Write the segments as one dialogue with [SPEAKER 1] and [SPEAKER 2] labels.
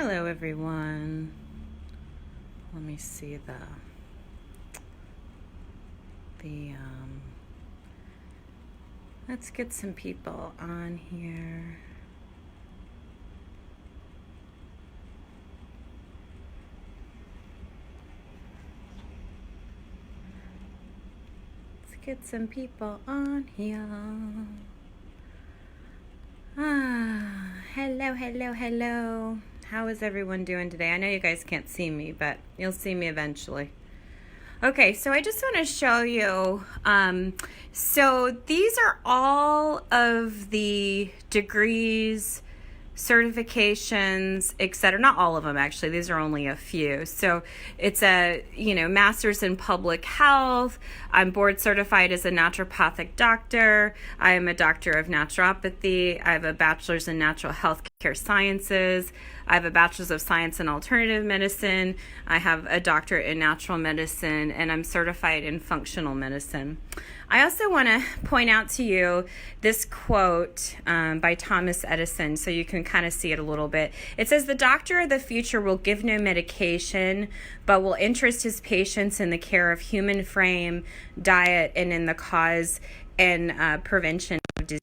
[SPEAKER 1] Hello everyone. Let me see let's get some people on here. Let's get some people on here. Hello. How is everyone doing today? I know you guys can't see me, but you'll see me eventually. Okay, so I just want to show you, so these are all of the degrees, certifications, etc. Not all of them, actually. These are only a few. So it's a, master's in public health. I'm board certified as a naturopathic doctor. I am a doctor of naturopathy. I have a bachelor's in natural health care sciences. I have a bachelor's of science in alternative medicine. I have a doctorate in natural medicine, and I'm certified in functional medicine. I also want to point out to you this quote by Thomas Edison, so you can kind of see it a little bit. It says, "The doctor of the future will give no medication, but will interest his patients in the care of human frame, diet, and in the cause and prevention of disease."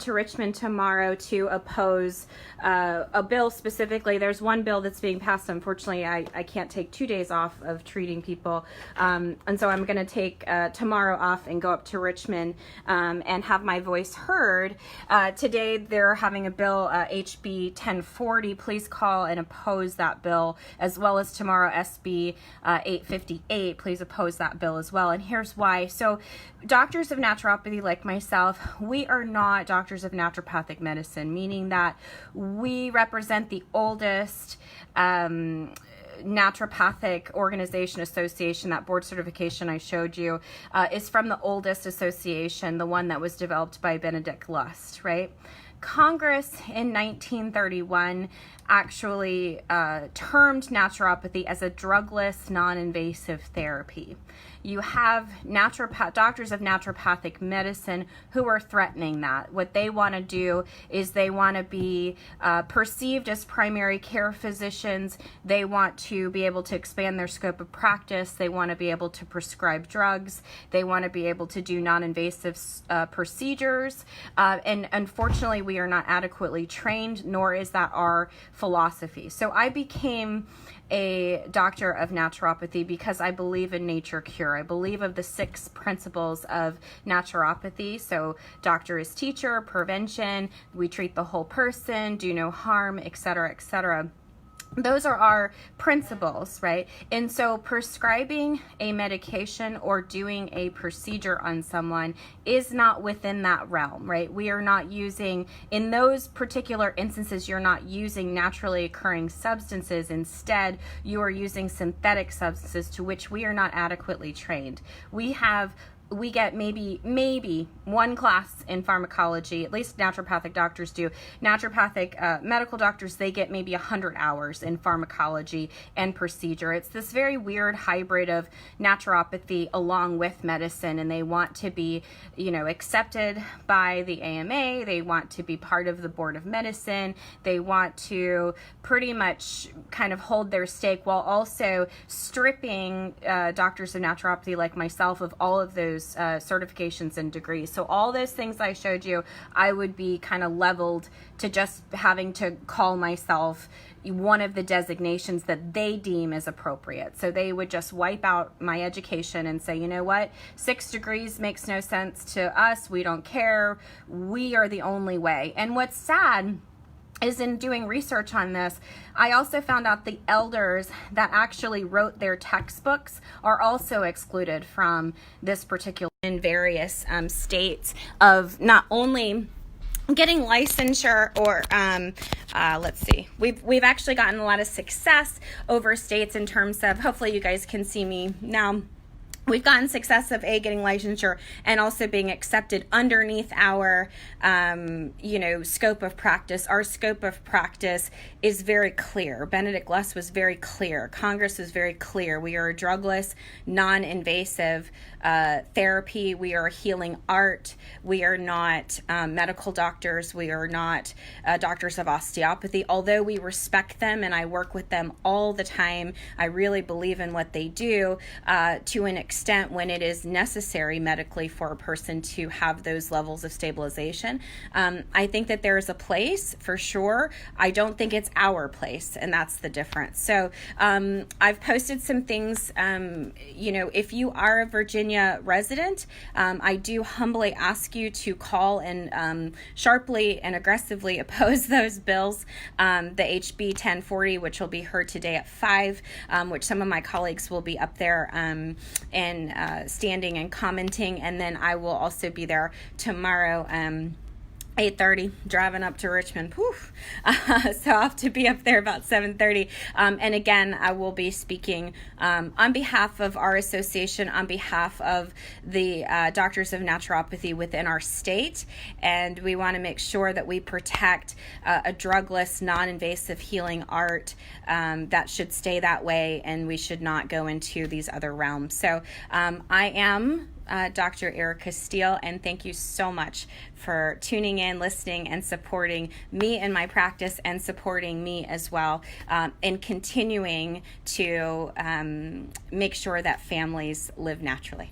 [SPEAKER 1] To Richmond tomorrow to oppose a bill specifically. There's one bill that's being passed. Unfortunately, I can't take 2 days off of treating people, and so I'm going to take tomorrow off and go up to Richmond and have my voice heard. Today they're having a bill, HB1040. Please call and oppose that bill, as well as tomorrow SB858. Please oppose that bill as well. And here's why. So doctors of naturopathy like myself, we are not doctors of naturopathic medicine, meaning that we represent the oldest naturopathic organization association. That board certification I showed you is from the oldest association, the one that was developed by Benedict Lust, right? Congress in 1931 actually termed naturopathy as a drugless, non-invasive therapy. You have doctors of naturopathic medicine who are threatening that. What they want to do is they want to be perceived as primary care physicians. They want to be able to expand their scope of practice. They want to be able to prescribe drugs. They want to be able to do non-invasive procedures. And unfortunately, we are not adequately trained, nor is that our philosophy. So I became a doctor of naturopathy because I believe in nature cure. I believe of the 6 principles of naturopathy. So doctor is teacher, prevention, we treat the whole person, do no harm, etc., etc. Those are our principles, right? And so prescribing a medication or doing a procedure on someone is not within that realm, right? We are not using, in those particular instances, you're not using naturally occurring substances. Instead, you are using synthetic substances to which we are not adequately trained. We get maybe one class in pharmacology, at least naturopathic doctors do. Naturopathic medical doctors, they get maybe 100 hours in pharmacology and procedure. It's this very weird hybrid of naturopathy along with medicine, and they want to be, accepted by the AMA. They want to be part of the board of medicine. They want to pretty much kind of hold their stake while also stripping doctors of naturopathy like myself of all of those certifications and degrees. So all those things I showed you, I would be kind of leveled to just having to call myself one of the designations that they deem as appropriate. So they would just wipe out my education and say, you know what, 6 degrees makes no sense to us. We don't care. We are the only way. And what's sad is in doing research on this, I also found out the elders that actually wrote their textbooks are also excluded from this particular in various states of not only getting licensure or let's see, we've actually gotten a lot of success over states in terms of, hopefully you guys can see me now, we've gotten success of getting licensure and also being accepted underneath our, scope of practice. Our scope of practice is very clear. Benedict Luss was very clear. Congress was very clear. We are a drugless, non-invasive therapy. We are healing art. We are not medical doctors. We are not doctors of osteopathy. Although we respect them and I work with them all the time, I really believe in what they do to an extent when it is necessary medically for a person to have those levels of stabilization. I think that there is a place for sure. I don't think it's our place, and that's the difference. So I've posted some things. If you are a Virginia resident, I do humbly ask you to call and sharply and aggressively oppose those bills, the HB1040, which will be heard today at 5, which some of my colleagues will be up there and standing and commenting, and then I will also be there tomorrow 8:30, driving up to Richmond. So I'll have to be up there about 7:30. And again, I will be speaking on behalf of our association, on behalf of the Doctors of Naturopathy within our state. And we want to make sure that we protect a drugless, non-invasive healing art that should stay that way, and we should not go into these other realms. So I am Dr. Erica Steele, and thank you so much for tuning in, listening, and supporting me in my practice, and supporting me as well, and continuing to make sure that families live naturally.